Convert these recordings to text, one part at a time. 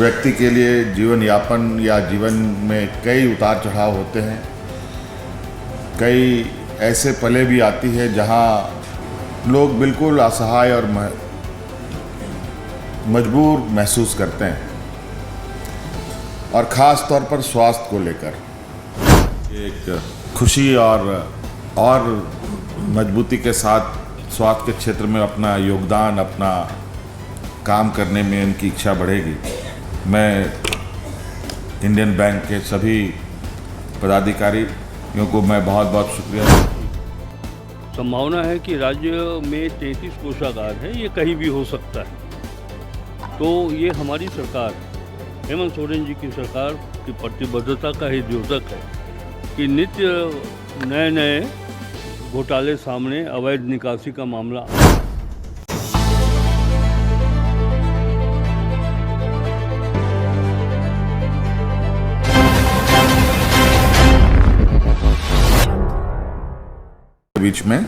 व्यक्ति के लिए जीवन यापन या जीवन में कई उतार चढ़ाव होते हैं। कई ऐसे पले भी आती है जहां लोग बिल्कुल असहाय और मजबूर महसूस करते हैं, और ख़ास तौर पर स्वास्थ्य को लेकर एक खुशी और मजबूती के साथ स्वास्थ्य के क्षेत्र में अपना योगदान, अपना काम करने में उनकी इच्छा बढ़ेगी। मैं इंडियन बैंक के सभी पदाधिकारियों को मैं बहुत बहुत शुक्रिया। संभावना है कि राज्य में 33 कोषागार है, ये कहीं भी हो सकता है। तो ये हमारी सरकार, हेमंत सोरेन जी की सरकार की प्रतिबद्धता का ही द्योतक है कि नित्य नए नए घोटाले सामने, अवैध निकासी का मामला। बीच में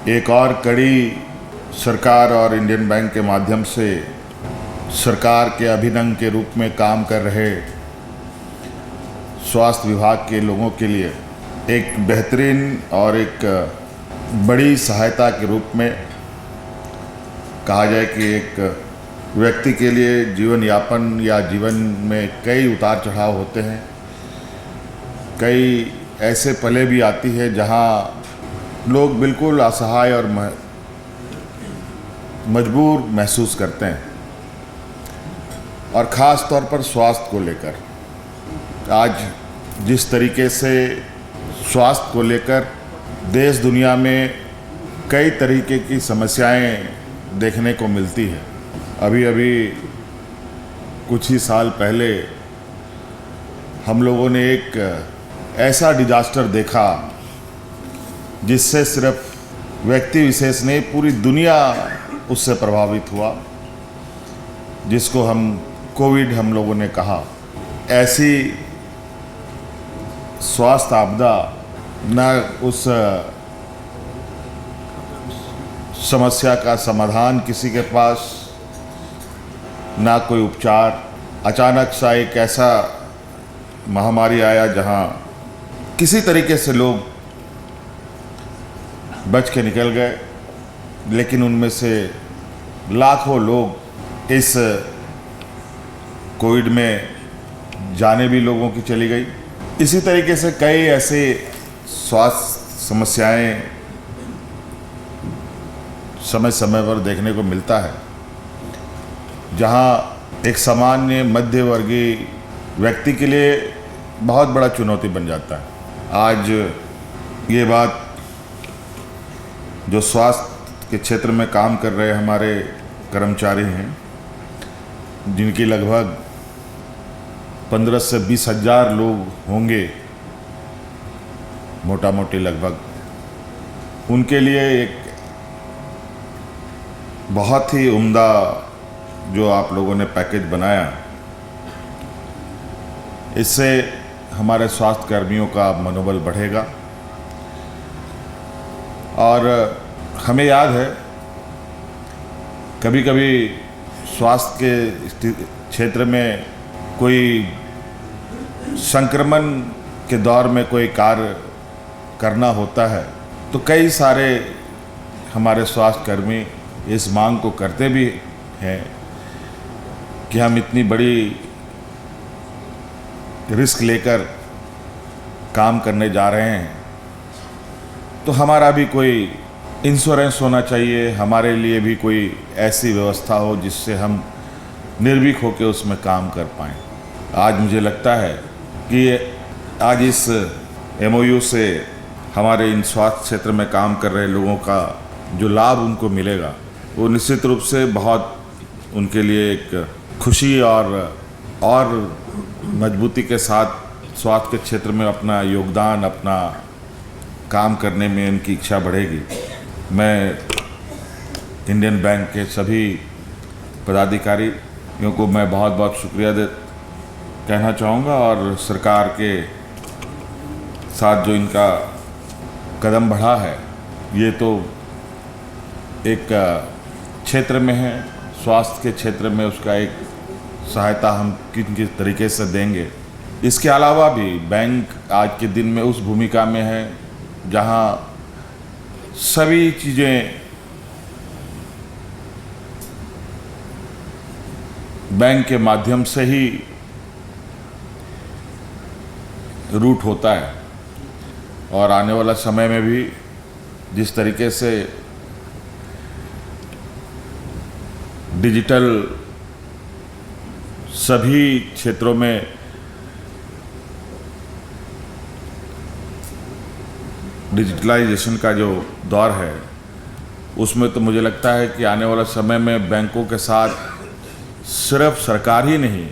एक और कड़ी सरकार और इंडियन बैंक के माध्यम से सरकार के अभिनंग के रूप में काम कर रहे स्वास्थ्य विभाग के लोगों के लिए एक बेहतरीन और एक बड़ी सहायता के रूप में कहा जाए कि एक व्यक्ति के लिए जीवन यापन या जीवन में कई उतार चढ़ाव होते हैं। कई ऐसे पले भी आती है जहां लोग बिल्कुल असहाय और मजबूर महसूस करते हैं, और ख़ास तौर पर स्वास्थ्य को लेकर। आज जिस तरीके से स्वास्थ्य को लेकर देश दुनिया में कई तरीके की समस्याएं देखने को मिलती है। अभी अभी कुछ ही साल पहले हम लोगों ने एक ऐसा डिजास्टर देखा जिससे सिर्फ व्यक्ति विशेष नहीं, पूरी दुनिया उससे प्रभावित हुआ, जिसको हम कोविड हम लोगों ने कहा। ऐसी स्वास्थ्य आपदा न उस समस्या का समाधान किसी के पास, ना कोई उपचार। अचानक सा एक ऐसा महामारी आया जहां किसी तरीके से लोग बच के निकल गए, लेकिन उनमें से लाखों लोग इस कोविड में जाने भी लोगों की चली गई। इसी तरीके से कई ऐसे स्वास्थ्य समस्याएं समय समय पर देखने को मिलता है, जहां एक सामान्य मध्य वर्गीय व्यक्ति के लिए बहुत बड़ा चुनौती बन जाता है। आज ये बात जो स्वास्थ्य के क्षेत्र में काम कर रहे हमारे कर्मचारी हैं, जिनकी लगभग 15 से 20 हज़ार लोग होंगे मोटा मोटी लगभग, उनके लिए एक बहुत ही उम्दा जो आप लोगों ने पैकेज बनाया, इससे हमारे स्वास्थ्य कर्मियों का मनोबल बढ़ेगा। और हमें याद है कभी कभी स्वास्थ्य के क्षेत्र में कोई संक्रमण के दौर में कोई कार्य करना होता है, तो कई सारे हमारे स्वास्थ्य कर्मी इस मांग को करते भी हैं कि हम इतनी बड़ी रिस्क लेकर काम करने जा रहे हैं, तो हमारा भी कोई इंश्योरेंस होना चाहिए, हमारे लिए भी कोई ऐसी व्यवस्था हो जिससे हम निर्भीक होकर उसमें काम कर पाएँ। आज मुझे लगता है कि आज इस MOU से हमारे इन स्वास्थ्य क्षेत्र में काम कर रहे लोगों का जो लाभ उनको मिलेगा, वो निश्चित रूप से बहुत उनके लिए एक खुशी और मजबूती के साथ स्वास्थ्य के क्षेत्र में अपना योगदान, अपना काम करने में उनकी इच्छा बढ़ेगी। मैं इंडियन बैंक के सभी पदाधिकारियों को मैं बहुत बहुत शुक्रिया कहना चाहूँगा, और सरकार के साथ जो इनका कदम बढ़ा है, ये तो एक क्षेत्र में है, स्वास्थ्य के क्षेत्र में उसका एक सहायता हम किन किस तरीके से देंगे। इसके अलावा भी बैंक आज के दिन में उस भूमिका में है जहां सभी चीज़ें बैंक के माध्यम से ही रूट होता है, और आने वाला समय में भी जिस तरीके से डिजिटल सभी क्षेत्रों में डिजिटलाइजेशन का जो दौर है, उसमें तो मुझे लगता है कि आने वाला समय में बैंकों के साथ सिर्फ सरकार ही नहीं,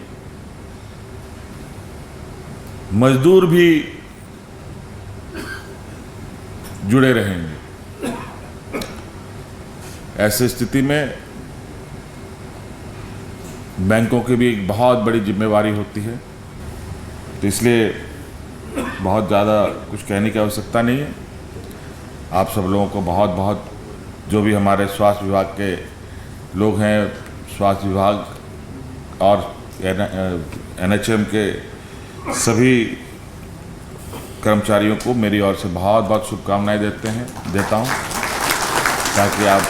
मजदूर भी जुड़े रहेंगे। ऐसी स्थिति में बैंकों की भी एक बहुत बड़ी जिम्मेवारी होती है, तो इसलिए बहुत ज़्यादा कुछ कहने की आवश्यकता नहीं है। आप सब लोगों को बहुत बहुत, जो भी हमारे स्वास्थ्य विभाग के लोग हैं, स्वास्थ्य विभाग और NHM के सभी कर्मचारियों को मेरी ओर से बहुत बहुत शुभकामनाएं देता हूं, ताकि आप।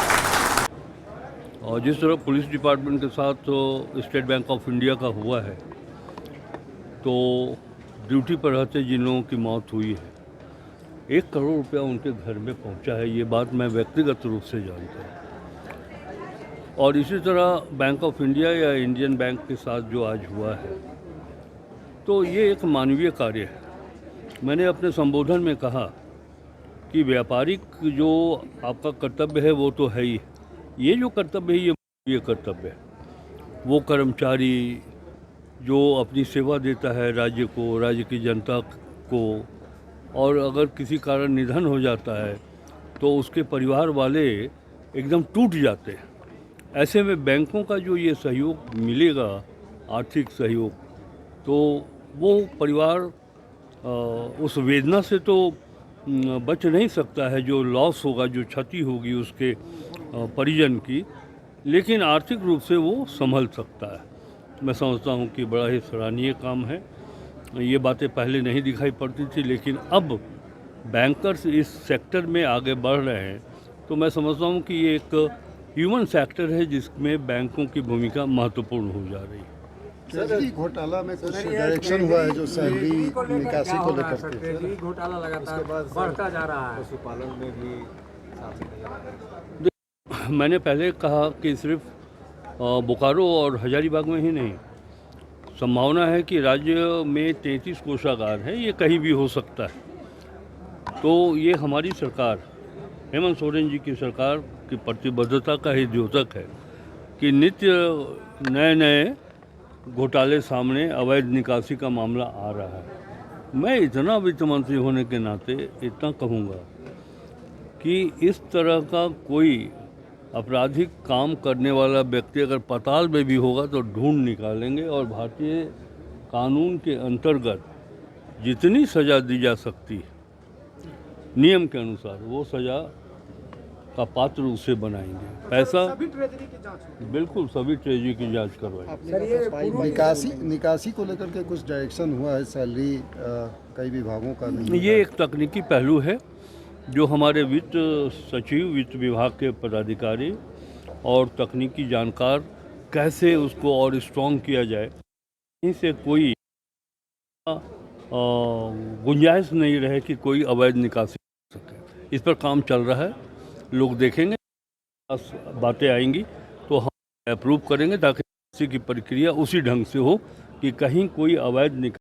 और जिस तरह पुलिस डिपार्टमेंट के साथ तो स्टेट बैंक ऑफ इंडिया का हुआ है, तो ड्यूटी पर रहते जिन लोगों की मौत हुई है, 1 करोड़ रुपया उनके घर में पहुंचा है। ये बात मैं व्यक्तिगत रूप से जानता हूँ। और इसी तरह बैंक ऑफ इंडिया या इंडियन बैंक के साथ जो आज हुआ है, तो ये एक मानवीय कार्य है। मैंने अपने संबोधन में कहा कि व्यापारिक जो आपका कर्तव्य है वो तो है ही, ये जो कर्तव्य है ये कर्तव्य है। वो कर्मचारी जो अपनी सेवा देता है राज्य को, राज्य की जनता को, और अगर किसी कारण निधन हो जाता है तो उसके परिवार वाले एकदम टूट जाते हैं। ऐसे में बैंकों का जो ये सहयोग मिलेगा, आर्थिक सहयोग, तो वो परिवार उस वेदना से तो बच नहीं सकता है, जो लॉस होगा, जो क्षति होगी उसके परिजन की, लेकिन आर्थिक रूप से वो संभल सकता है। मैं समझता हूँ कि बड़ा ही सराहनीय काम है। ये बातें पहले नहीं दिखाई पड़ती थी, लेकिन अब बैंकर्स इस सेक्टर में आगे बढ़ रहे हैं, तो मैं समझता हूँ कि ये एक ह्यूमन सेक्टर है जिसमें बैंकों की भूमिका महत्वपूर्ण हो जा रही है। ट्रेजरी घोटाला में कुछ डायरेक्शन हुआ है जो सैलरी निकासी को लेकर के, ट्रेजरी घोटाला लगातार बढ़ता जा रहा है। पशुपालन में भी मैंने पहले कहा कि सिर्फ बोकारो और हजारीबाग में ही नहीं, संभावना है कि राज्य में 33 कोषागार है, ये कहीं भी हो सकता है। तो ये हमारी सरकार, हेमंत सोरेन जी की सरकार की प्रतिबद्धता का ही द्योतक है कि नित्य नए नए घोटाले सामने, अवैध निकासी का मामला आ रहा है। मैं इतना वित्त मंत्री होने के नाते इतना कहूँगा कि इस तरह का कोई आपराधिक काम करने वाला व्यक्ति अगर पाताल में भी होगा तो ढूंढ निकालेंगे, और भारतीय कानून के अंतर्गत जितनी सज़ा दी जा सकती है नियम के अनुसार, वो सज़ा का पात्र उसे बनाएंगे। पैसा बिल्कुल सभी ट्रेजरी की जांच करवाएंगे। निकासी को लेकर के कुछ डायरेक्शन हुआ है, सैलरी कई विभागों का नहीं। ये एक तकनीकी पहलू है जो हमारे वित्त सचिव, वित्त विभाग के पदाधिकारी और तकनीकी जानकार कैसे उसको और स्ट्रॉन्ग किया जाए, कहीं से कोई गुंजाइश नहीं रहे कि कोई अवैध निकासी हो सके। इस पर काम चल रहा है, लोग देखेंगे, बातें आएंगी तो हम अप्रूव करेंगे, ताकि की प्रक्रिया उसी ढंग से हो कि कहीं कोई अवैध निकासी